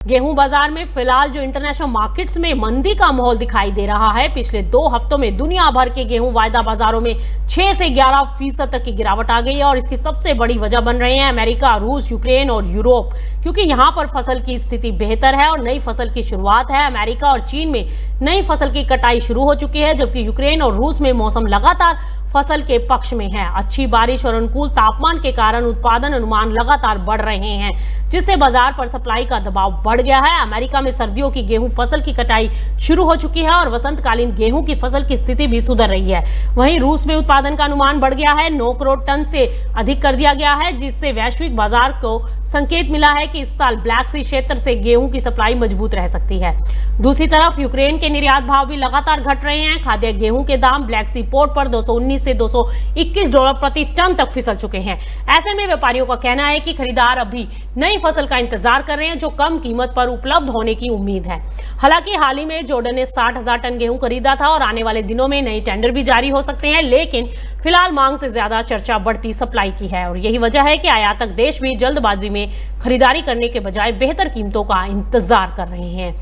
गेहूं बाजार में फिलहाल जो इंटरनेशनल मार्केट्स में मंदी का माहौल दिखाई दे रहा है। पिछले 2 हफ्तों में दुनिया भर के गेहूं वायदा बाजारों में 6 से 11% तक की गिरावट आ गई है और इसकी सबसे बड़ी वजह बन रहे हैं अमेरिका, रूस, यूक्रेन और यूरोप, क्योंकि यहां पर फसल की स्थिति बेहतर है और नई फसल की शुरुआत है। अमेरिका और चीन में नई फसल की कटाई शुरू हो चुकी है, जबकि यूक्रेन और रूस में मौसम लगातार फसल के पक्ष में है। अच्छी बारिश और अनुकूल तापमान के कारण उत्पादन अनुमान लगातार बढ़ रहे हैं, जिससे बाजार पर सप्लाई का दबाव बढ़ गया है। अमेरिका में सर्दियों की गेहूं फसल की कटाई शुरू हो चुकी है और वसंतकालीन गेहूं की फसल की स्थिति भी सुधर रही है। वहीं रूस में उत्पादन का अनुमान बढ़ गया है, 9 करोड़ टन से अधिक कर दिया गया है, जिससे वैश्विक बाजार को संकेत मिला है कि इस साल ब्लैक सी क्षेत्र से गेहूं की सप्लाई मजबूत रह सकती है। दूसरी तरफ यूक्रेन के निर्यात भाव भी लगातार घट रहे हैं। खाद्य गेहूं के दाम ब्लैक सी पोर्ट पर $219 से $221 प्रति टन तक फिसल चुके हैं। ऐसे में व्यापारियों का कहना है कि खरीदार अभी नई फसल का इंतजार कर रहे हैं, जो कम कीमत पर उपलब्ध होने की उम्मीद है। हालांकि हाल ही में जॉर्डन ने 60,000 टन गेहूं खरीदा था और आने वाले दिनों में नए टेंडर भी जारी हो सकते हैं, लेकिन फिलहाल मांग से ज्यादा चर्चा बढ़ती सप्लाई की है और यही वजह है कि आयातक देश भी जल्दबाजी में खरीदारी करने के बजाय बेहतर कीमतों का इंतजार कर रहे हैं।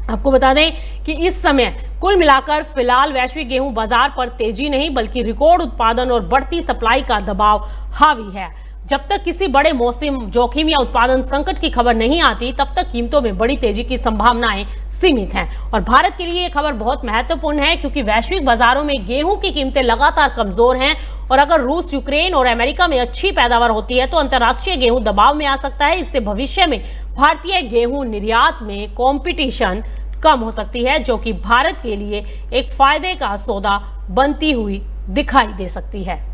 आपको बता दें कि इस समय कुल मिलाकर फिलहाल वैश्विक गेहूं बाजार पर तेजी नहीं बल्कि रिकॉर्ड उत्पादन और बढ़ती सप्लाई का दबाव हावी है। जब तक किसी बड़े मौसम जोखिम या उत्पादन संकट की खबर नहीं आती, तब तक कीमतों में बड़ी तेजी की संभावनाएं सीमित हैं। और भारत के लिए ये खबर बहुत महत्वपूर्ण है, क्योंकि वैश्विक बाजारों में गेहूं की कीमतें लगातार कमजोर हैं और अगर रूस, यूक्रेन और अमेरिका में अच्छी पैदावार होती है तो अंतर्राष्ट्रीय गेहूं दबाव में आ सकता है। इससे भविष्य में भारतीय गेहूं निर्यात में कंपटीशन कम हो सकती है, जो कि भारत के लिए एक फायदे का सौदा बनती हुई दिखाई दे सकती है।